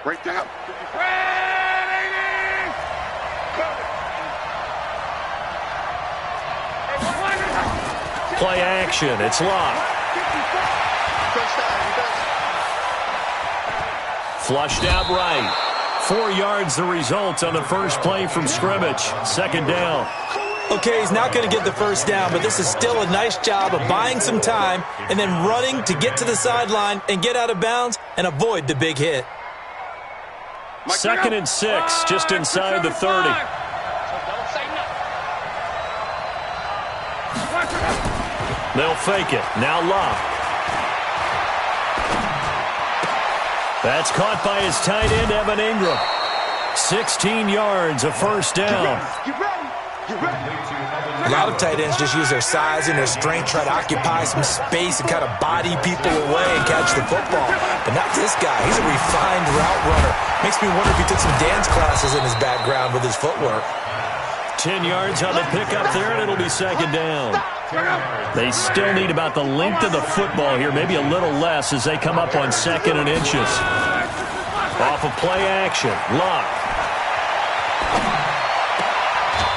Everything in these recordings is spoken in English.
Right down. Play action. It's locked. Flushed out right. 4 yards the result on the first play from scrimmage. Second down. Okay, he's not going to get the first down, but this is still a nice job of buying some time and then running to get to the sideline and get out of bounds and avoid the big hit. Second and 6, just inside the 30. They'll fake it. Now Locke. That's caught by his tight end, Evan Ingram. 16 yards, a first down. A lot of tight ends just use their size and their strength, try to occupy some space and kind of body people away and catch the football. But not this guy. He's a refined route runner. Makes me wonder if he took some dance classes in his background with his footwork. 10 yards on the pickup there, and it'll be second down. They still need about the length of the football here, maybe a little less as they come up on second and inches. Off of play action, Locke.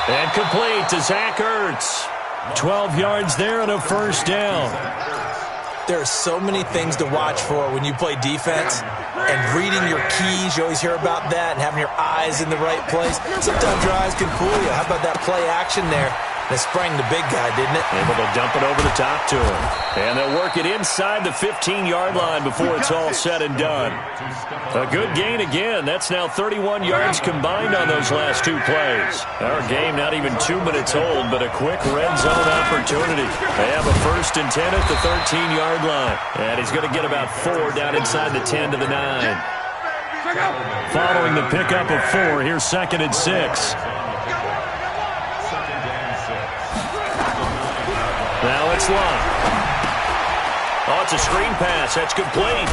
And complete to Zach Ertz. 12 yards there and a first down. There are so many things to watch for when you play defense. And reading your keys, you always hear about that, and having your eyes in the right place. Sometimes your eyes can fool you. How about that play action there? And it sprang the big guy, didn't it? Able to dump it over the top to him. And they'll work it inside the 15-yard line before it's all said and done. A good gain again. That's now 31 yards combined on those last 2 plays. Our game not even 2 minutes old, but a quick red zone opportunity. They have a first and 10 at the 13-yard line. And he's going to get about 4 down inside the 10 to the 9. Following the pickup of 4, here's second and 6. Now it's Locke. Oh, it's a screen pass. That's complete.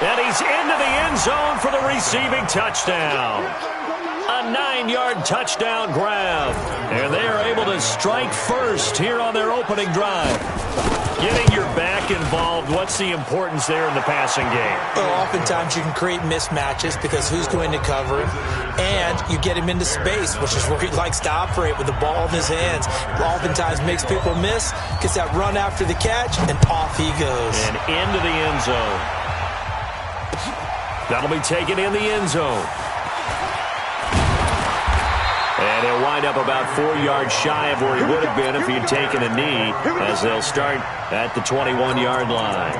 And he's into the end zone for the receiving touchdown. A 9-yard touchdown grab. And they are able to strike first here on their opening drive. Getting your back involved, what's the importance there in the passing game? Well, oftentimes you can create mismatches because who's going to cover him? And you get him into space, which is where he likes to operate with the ball in his hands. Oftentimes makes people miss, gets that run after the catch, and off he goes. And into the end zone. That'll be taken in the end zone. And he'll wind up about 4 yards shy of where he would have been if he had taken a knee, as they'll start at the 21-yard line.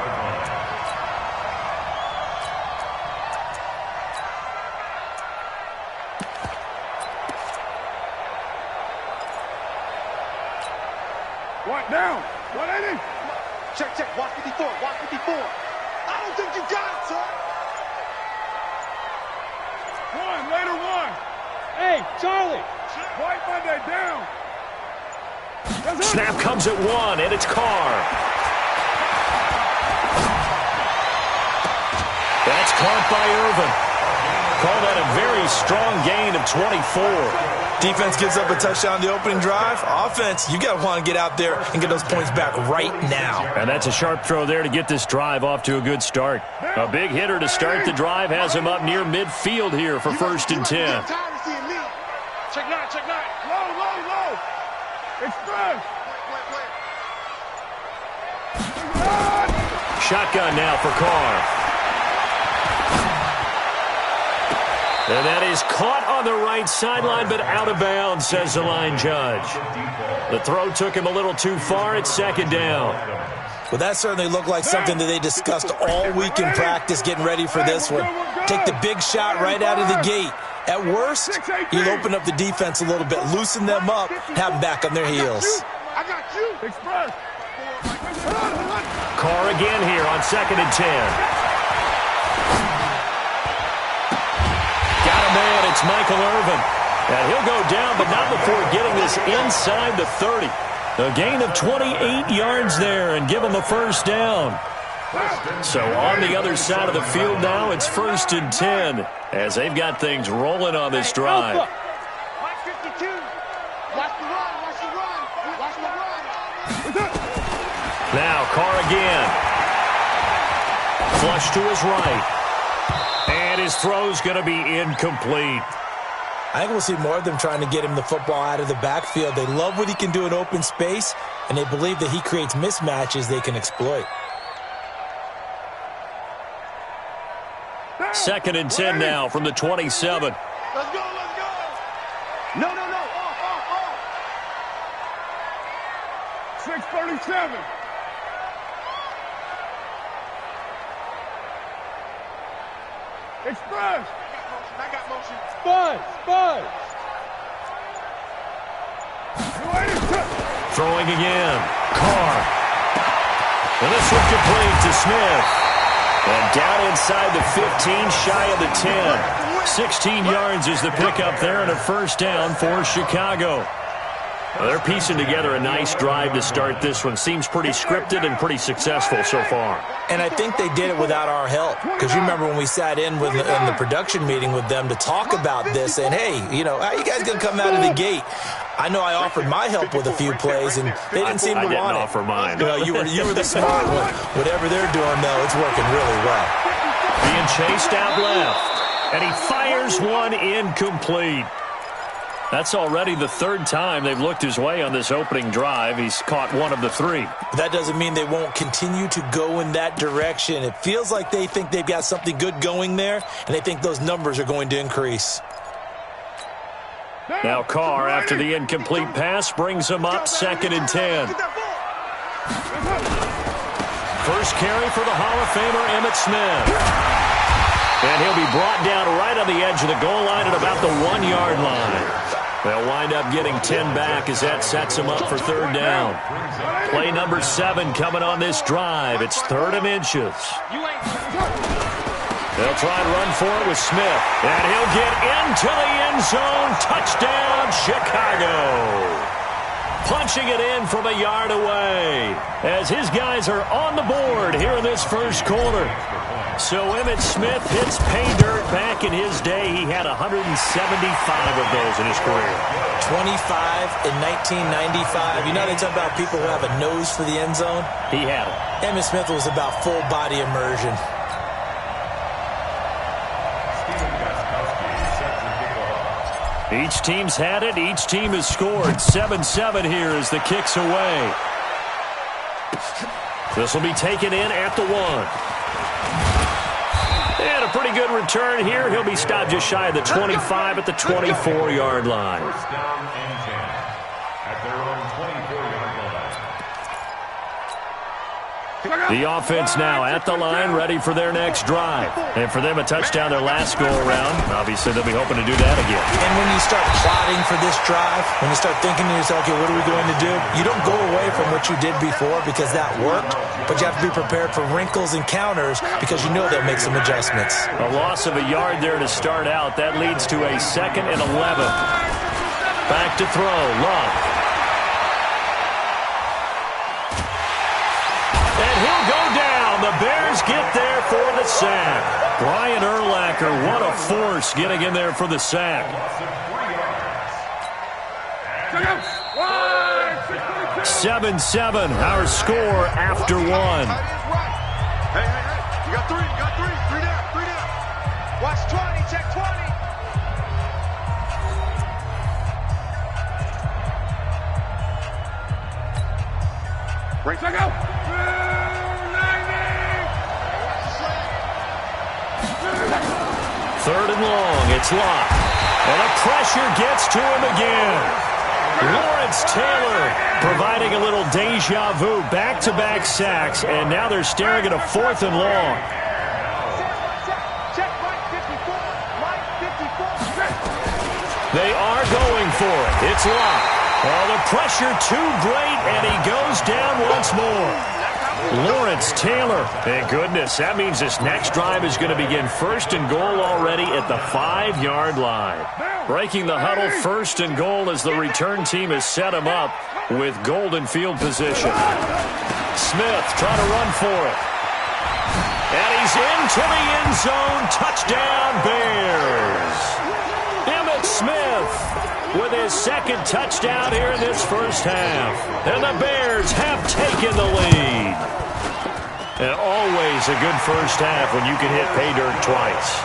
What down? 180. Check. Watch 54. Watch 54. I don't think you got it, sir. Later one. Hey, Charlie. White Monday down. Snap comes at 1, and it's Carr. That's caught by Irvin. Call that a very strong gain of 24. Defense gives up a touchdown the opening drive. Offense, you got to want to get out there and get those points back right now. And that's a sharp throw there to get this drive off to a good start. A big hitter to start the drive has him up near midfield here for first and 10. Check nine. Low. Express. Shotgun now for Carr. And that is caught on the right sideline, but out of bounds, says the line judge. The throw took him a little too far. It's second down. Well, that certainly looked like something that they discussed all week in practice getting ready for this one. Take the big shot right out of the gate. At worst, you'll open up the defense a little bit, loosen them up, have them back on their heels. I got you. Express. Carr again here on second and 10. Man, it's Michael Irvin. And he'll go down, but not before getting this inside the 30. A gain of 28 yards there and give him a first down. So on the other side of the field now, it's first and 10 as they've got things rolling on this drive. Watch 52. Watch the run. Now Carr again. Flush to his right. his throw's going to be incomplete. I think we'll see more of them trying to get him the football out of the backfield. They love what he can do in open space, and they believe that he creates mismatches they can exploit. 2nd and 10 now from the 27. Let's go, let's go. No. Off. 6:37. Express. I got motion. Spud. Throwing again. Carr. And this one complete to Smith. And down inside the 15, shy of the 10. 16 yards is the pickup there and a first down for Chicago. Well, they're piecing together a nice drive to start this one. Seems pretty scripted and pretty successful so far. And I think they did it without our help. Because you remember when we sat in the production meeting with them to talk about this, and hey, how you guys going to come out of the gate? I know I offered my help with a few plays, and they didn't seem to want it. I didn't offer mine. You were the smart one. Whatever they're doing, though, it's working really well. Being chased out left, and he fires one incomplete. That's already the third time they've looked his way on this opening drive. He's caught one of the three. That doesn't mean they won't continue to go in that direction. It feels like they think they've got something good going there, and they think those numbers are going to increase. Now Carr, after the incomplete pass, brings him up 2nd and 10. First carry for the Hall of Famer Emmitt Smith. And he'll be brought down right on the edge of the goal line at about the 1-yard line. They'll wind up getting 10 back as that sets him up for third down. Play number 7 coming on this drive. It's 3rd and inches. They'll try and run for it with Smith. And he'll get into the end zone. Touchdown, Chicago. Punching it in from a yard away as his guys are on the board here in this first quarter. So Emmitt Smith hits pay dirt. Back in his day, he had 175 of those in his career. 25 in 1995. They talk about people who have a nose for the end zone. He had it. Emmitt Smith was about full body immersion. Each team's had it. Each team has scored. 7-7 here as the kick's away. This will be taken in at the 1. And a pretty good return here. He'll be stopped just shy of the 25 at the 24-yard line. The offense now at the line, ready for their next drive. And for them, a touchdown their last go-around. Obviously, they'll be hoping to do that again. And when you start plotting for this drive, when you start thinking to yourself, okay, what are we going to do? You don't go away from what you did before because that worked, but you have to be prepared for wrinkles and counters because you know they'll make some adjustments. A loss of a yard there to start out. That leads to a 2nd and 11. Back to throw. Love. And he'll go down. The Bears get there for the sack. Brian Urlacher, what a force getting in there for the sack. 7-7, our score after 1. Hey. You got three. Three down. Watch 20. Check 20. Break, check out. 3rd and long. It's locked. And the pressure gets to him again. Lawrence Taylor providing a little deja vu. Back-to-back sacks. And now they're staring at a 4th and long. They are going for it. It's locked. Oh, the pressure too great, and he goes down once more. Lawrence Taylor. Thank goodness. That means this next drive is going to begin 1st and goal already at the 5-yard line. Breaking the huddle, 1st and goal as the return team has set him up with golden field position. Smith trying to run for it. And he's into the end zone. Touchdown, Bears. Emmitt Smith with his 2nd touchdown here in this first half. And the Bears have taken the lead. And always a good first half when you can hit pay dirt twice.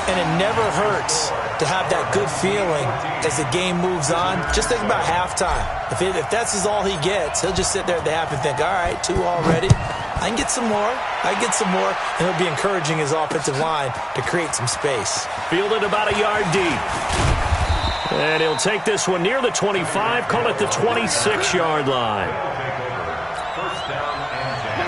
And it never hurts to have that good feeling as the game moves on. Just think about halftime. If that's all he gets, he'll just sit there at the half and think, all right, 2 already. I can get some more. And he'll be encouraging his offensive line to create some space. Fielded about a yard deep. And he'll take this one near the 25, call it the 26-yard line.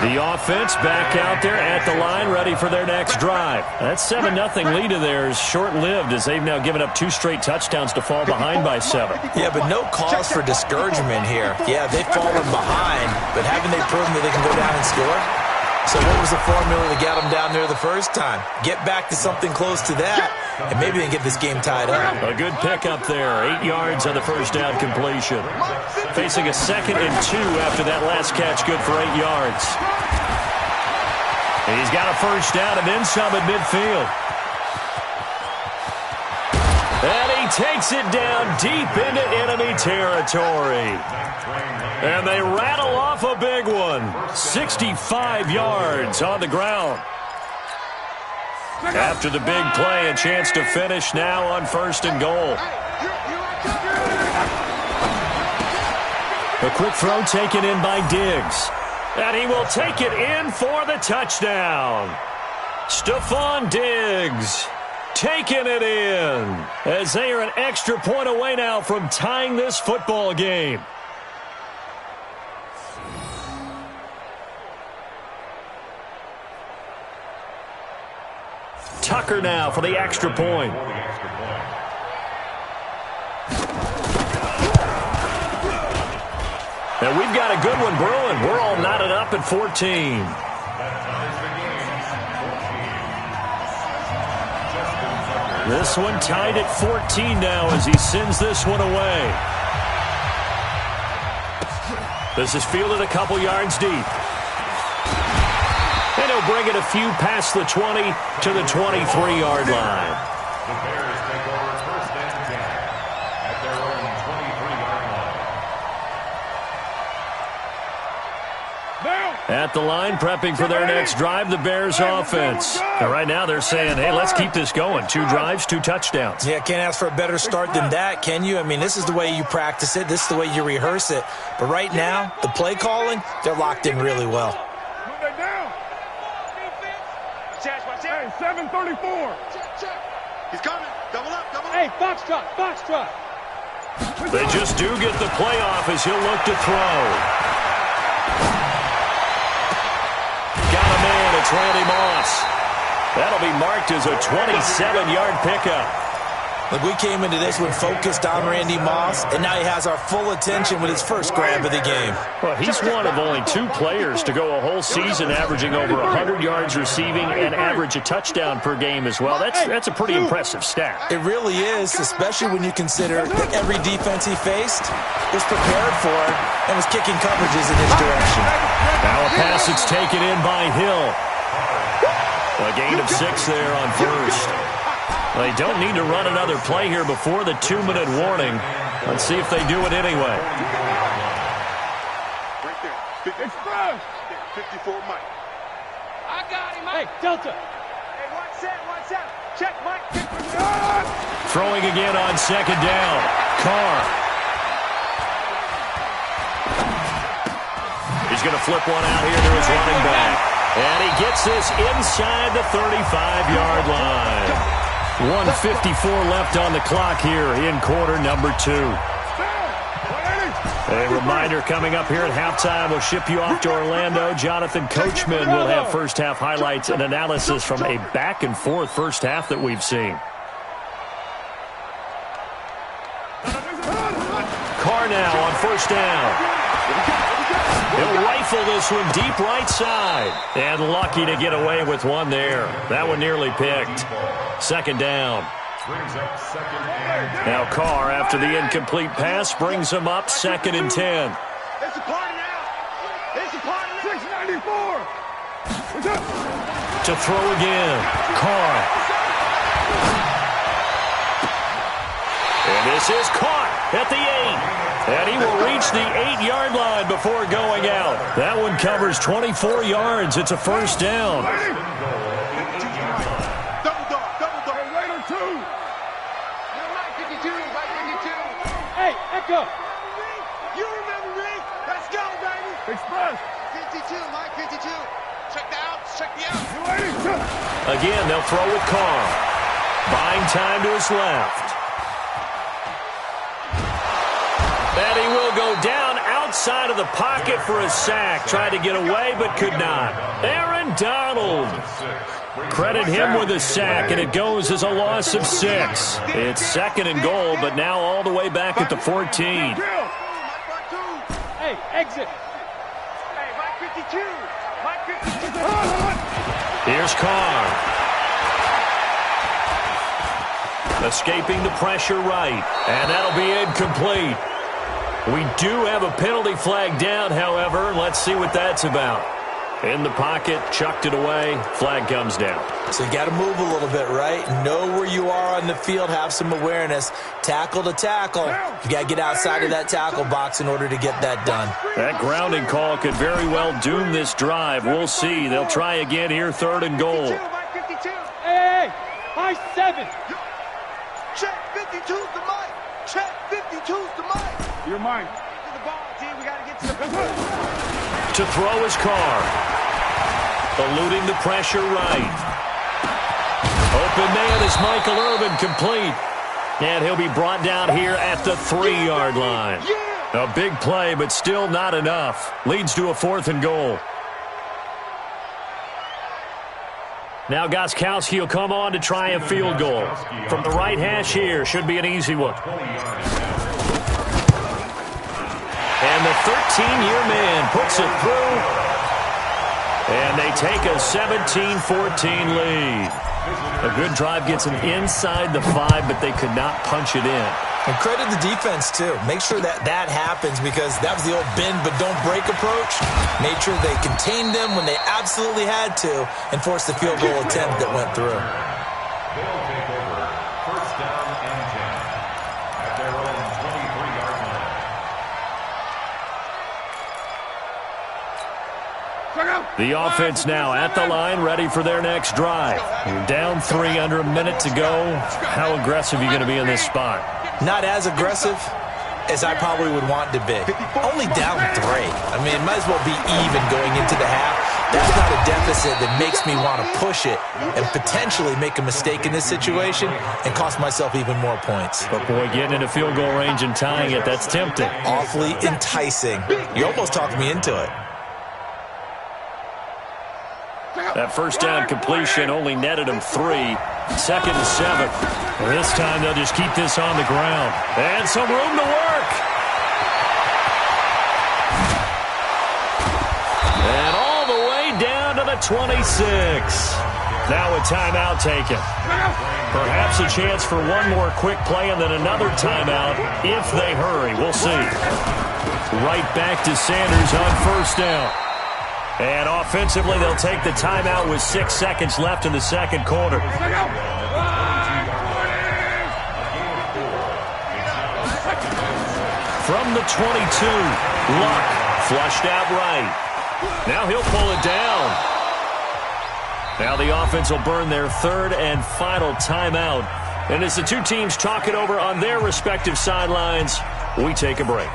The offense back out there at the line, ready for their next drive. That 7-0 lead of theirs short-lived as they've now given up 2 straight touchdowns to fall behind by 7. Yeah, but no cause for discouragement here. Yeah, they've fallen behind, but haven't they proven that they can go down and score? So what was the formula that got them down there the first time? Get back to something close to that, and maybe they can get this game tied up. A good pickup there. 8 yards on the first down completion. Facing a 2nd and 2 after that last catch, good for 8 yards. He's got a first down and then some at midfield. And he takes it down deep into enemy territory. And they rattle off a big one. 65 yards on the ground. After the big play, a chance to finish now on 1st and goal. A quick throw taken in by Diggs. And he will take it in for the touchdown. Stephon Diggs taking it in as they are an extra point away now from tying this football game. Tucker now for the extra point. And we've got a good one brewing. We're all knotted up at 14. This one tied at 14 now as he sends this one away. This is fielded a couple yards deep. And he'll bring it a few past the 20 to the 23-yard line. The Bears take over 1st and 10 at their own 23-yard line. At the line, prepping for their next drive, the Bears offense. And right now they're saying, hey, let's keep this going. 2 drives, 2 touchdowns. Yeah, can't ask for a better start than that, can you? I mean, this is the way you practice it. This is the way you rehearse it. But right now, the play calling, they're locked in really well. Hey, 734. He's coming. Double up, double up. Hey, Foxtrot. They just do get the playoff as he'll look to throw. Got a man, it's Randy Moss. That'll be marked as a 27-yard pickup. Look, we came into this one focused on Randy Moss, and now he has our full attention with his first grab of the game. Well, he's one of only 2 players to go a whole season averaging over 100 yards receiving and average a touchdown per game as well. That's a pretty impressive stat. It really is, especially when you consider that every defense he faced was prepared for and was kicking coverages in his direction. Now a pass that's taken in by Hill. A gain of 6 there on first. They don't need to run another play here before the 2-minute warning. Let's see if they do it anyway. Right there. Express. 54 Mike. I got him, Mike. Hey, Delta. Hey, watch out. Check, Mike. Throwing again on 2nd down. Carr. He's going to flip one out here to his running back. And he gets this inside the 35-yard line. 1:54 left on the clock here in quarter number 2. A reminder coming up here at halftime. We'll ship you off to Orlando. Jonathan Coachman will have first half highlights and analysis from a back-and-forth first half that we've seen. Carr now on first down. He'll rifle this one deep right side. And lucky to get away with one there. That one nearly picked. 2nd down. Now Carr, after the incomplete pass, brings him up 2nd and 10. It's a party now. It's a party now. 694. To throw again. Carr. And this is caught at the 8. And he will reach the 8-yard line before going out. That one covers 24 yards. It's a first down. Express. 52, Mike, 52. Check the outs, check the outs. 280. Again, they'll throw with Carr. Buying time to his left. And he will go down outside of the pocket for a sack. Tried to get away, but could not. Aaron Donald. Credit him with a sack, and it goes as a loss of 6. It's 2nd and goal, but now all the way back at the 14. Hey, exit. Hey, Mike 52. Mike 52. Here's Carr. Escaping the pressure right, and that'll be incomplete. We do have a penalty flag down, however. Let's see what that's about. In the pocket, chucked it away, flag comes down. So you got to move a little bit, right? Know where you are on the field, have some awareness. Tackle to tackle. You got to get outside of that tackle box in order to get that done. That grounding call could very well doom this drive. We'll see. They'll try again here, 3rd and goal. Mike 52. Hey, high 7. Check 52's the Mike. Check 52's the Mike. You're mine. To the ball, team. We got to get to the To throw his Carr. Eluding the pressure right. Open man is Michael Irvin, complete. And he'll be brought down here at the 3-yard line. A big play, but still not enough. Leads to a 4th and goal. Now Gostkowski will come on to try a field goal. From the right hash here, should be an easy one. And the 13-year man puts it through. And they take a 17-14 lead. A good drive gets them inside the 5, but they could not punch it in. And credit the defense, too. Make sure that happens, because that was the old bend but don't break approach. Made sure they contained them when they absolutely had to and forced the field goal attempt that went through. They'll take over 1st down and 10 at their own 23-yard line. The offense now at the line, ready for their next drive. You're down 3, under a minute to go. How aggressive are you going to be in this spot? Not as aggressive as I probably would want to be. Only down 3. I mean, it might as well be even going into the half. That's not a deficit that makes me want to push it and potentially make a mistake in this situation and cost myself even more points. But boy, getting into field goal range and tying it, that's tempting. Awfully enticing. You almost talked me into it. That first down completion only netted him 3. 2nd and 7. This time they'll just keep this on the ground. And some room to work. And all the way down to the 26. Now a timeout taken. Perhaps a chance for one more quick play and then another timeout if they hurry. We'll see. Right back to Sanders on 1st down. And offensively, they'll take the timeout with 6 seconds left in the 2nd quarter. From the 22, Luck flushed out right. Now he'll pull it down. Now the offense will burn their 3rd and final timeout. And as the two teams talk it over on their respective sidelines, we take a break.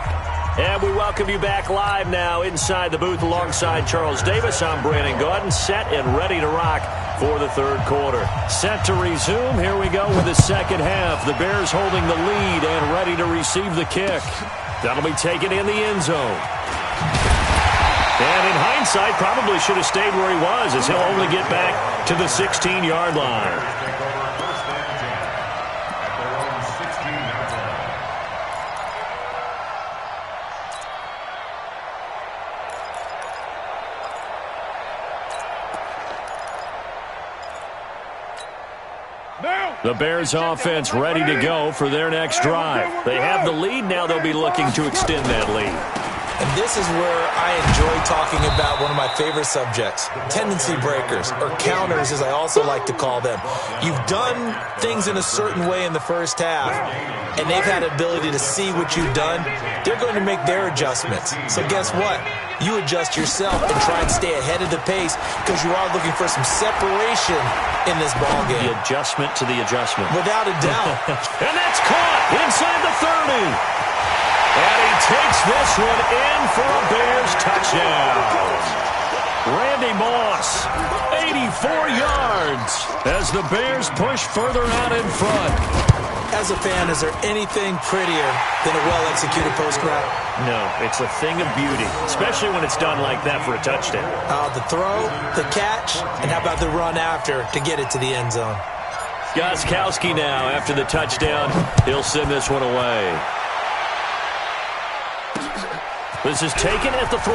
And we welcome you back live now inside the booth alongside Charles Davis. I'm Brandon Gaudin, set and ready to rock for the 3rd quarter. Set to resume. Here we go with the 2nd half. The Bears holding the lead and ready to receive the kick. That'll be taken in the end zone. And in hindsight, probably should have stayed where he was, as he'll only get back to the 16-yard line. The Bears offense ready to go for their next drive. They have the lead. Now they'll be looking to extend that lead. And this is where I enjoy talking about one of my favorite subjects, tendency breakers, or counters as I also like to call them. You've done things in a certain way in the first half, and they've had the ability to see what you've done. They're going to make their adjustments. So guess what? You adjust yourself and try and stay ahead of the pace because you are looking for some separation in this ballgame. The adjustment to the adjustment. Without a doubt. And that's caught inside the 30. And he takes this one in for a Bears touchdown. touchdown. Randy Moss, 84 yards as the Bears push further out in front. As a fan, is there anything prettier than a well-executed post route? No, it's a thing of beauty, especially when it's done like that for a touchdown. The throw, the catch, and how about the run after to get it to the end zone? Gostkowski now, after the touchdown, he'll send this one away. This is taken at the 3.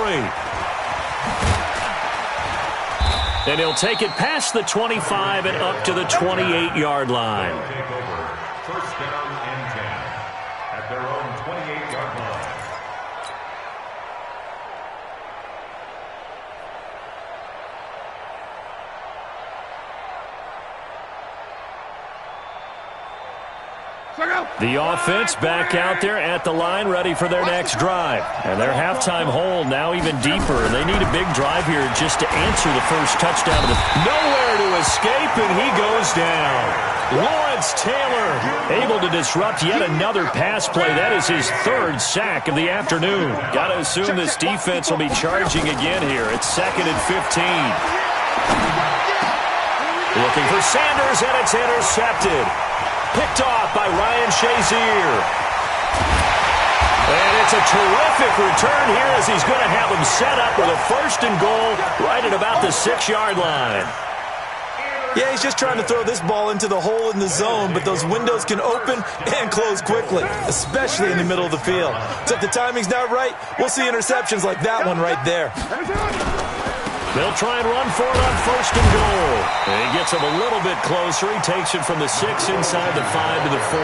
And he'll take it past the 25 and up to the 28-yard line. First down and 10 at their own 28-yard line. The offense back out there at the line, ready for their next drive. And their halftime hole now even deeper, and they need a big drive here just to answer the first touchdown. Nowhere to escape, and he goes down. Lawrence Taylor able to disrupt yet another pass play. That is his 3rd sack of the afternoon. Got to assume this defense will be charging again here. It's 2nd and 15. Looking for Sanders, and it's intercepted. Picked off by Ryan Shazier. And it's a terrific return here as he's going to have him set up with a 1st and goal right at about the 6-yard line. Yeah, he's just trying to throw this ball into the hole in the zone, but those windows can open and close quickly, especially in the middle of the field. So if the timing's not right, we'll see interceptions like that one right there. They'll try and run for it on 1st and goal. And he gets him a little bit closer. He takes it from the 6 inside the 5 to the 4.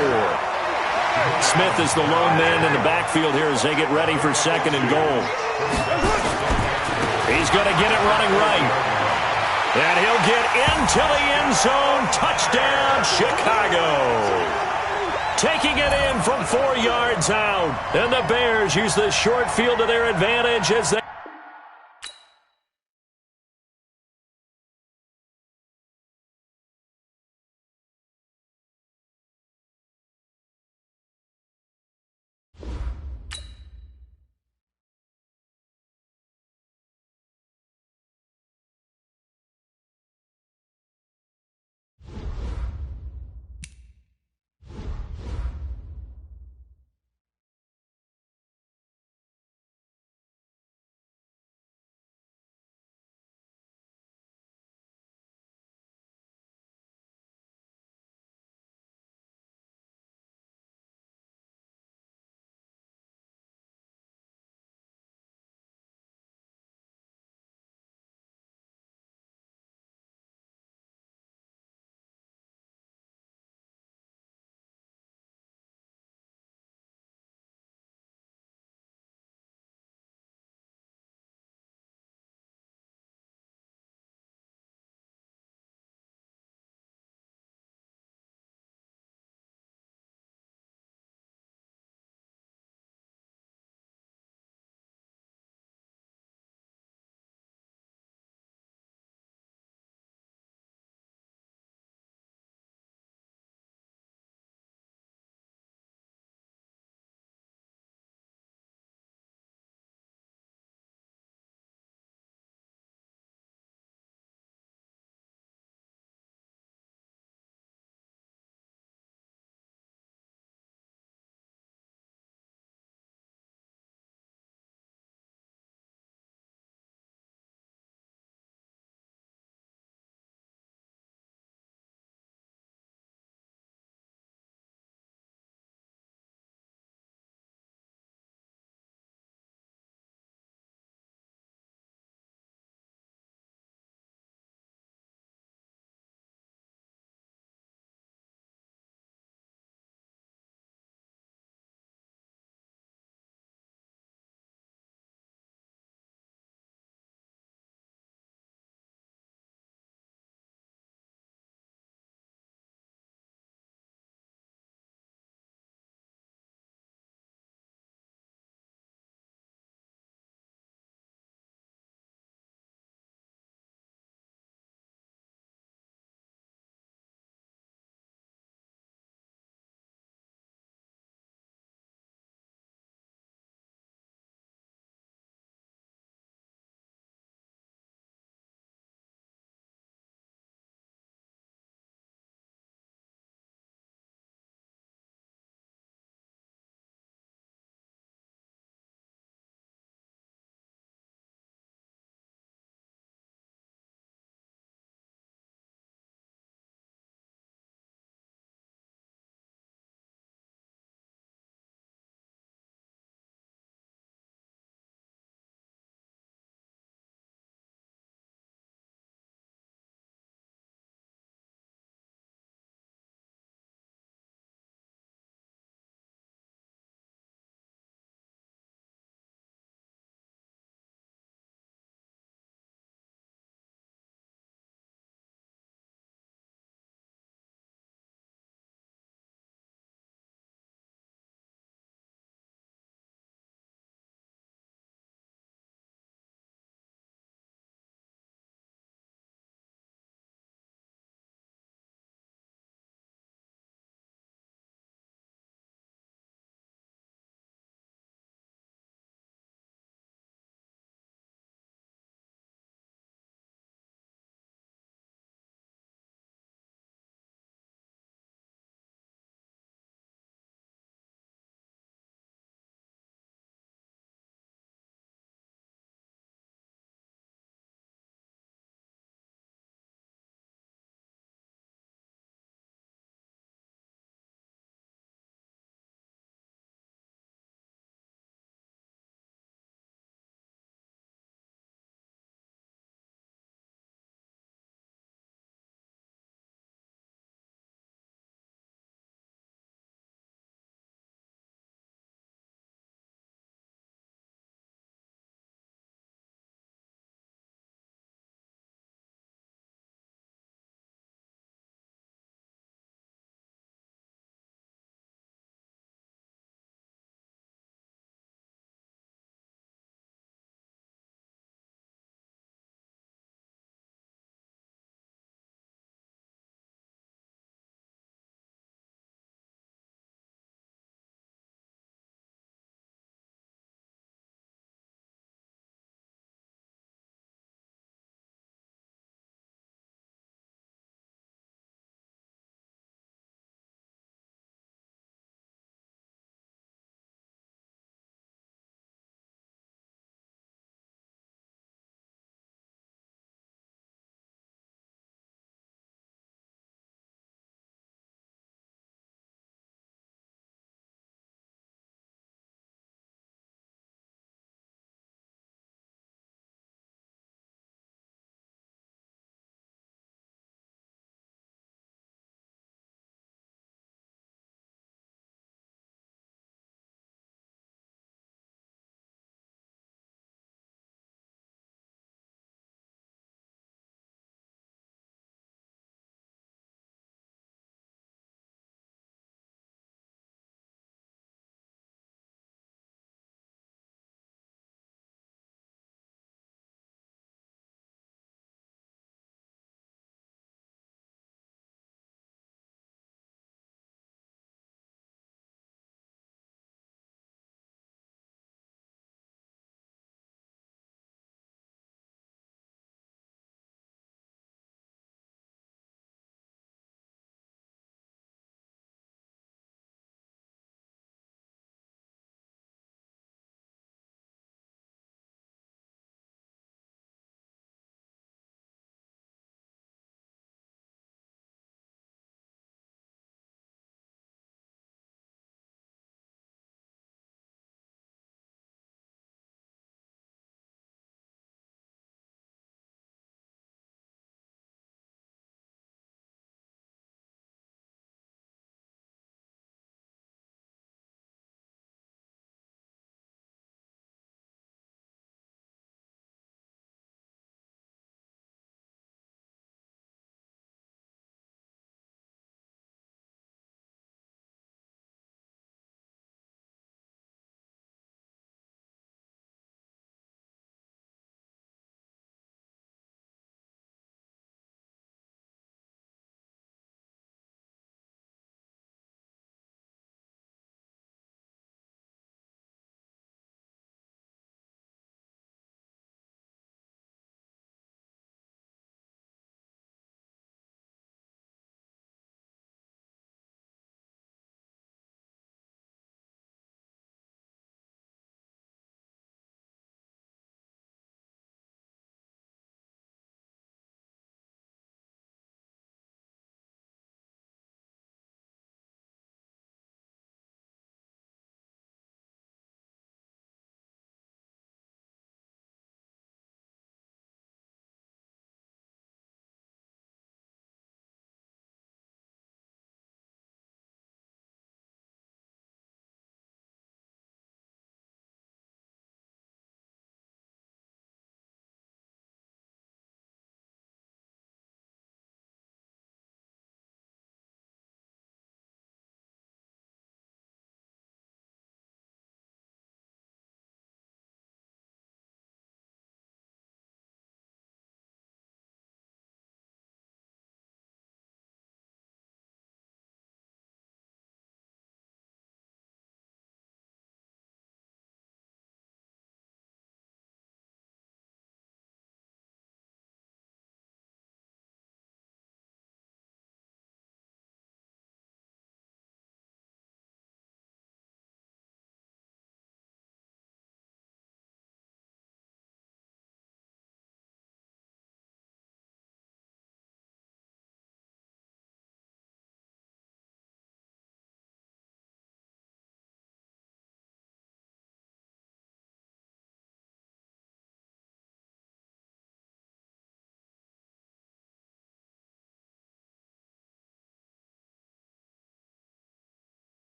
Smith is the lone man in the backfield here as they get ready for 2nd and goal. He's going to get it running right. And he'll get into the end zone. Touchdown, Chicago. Taking it in from 4 yards out. And the Bears use the short field to their advantage as they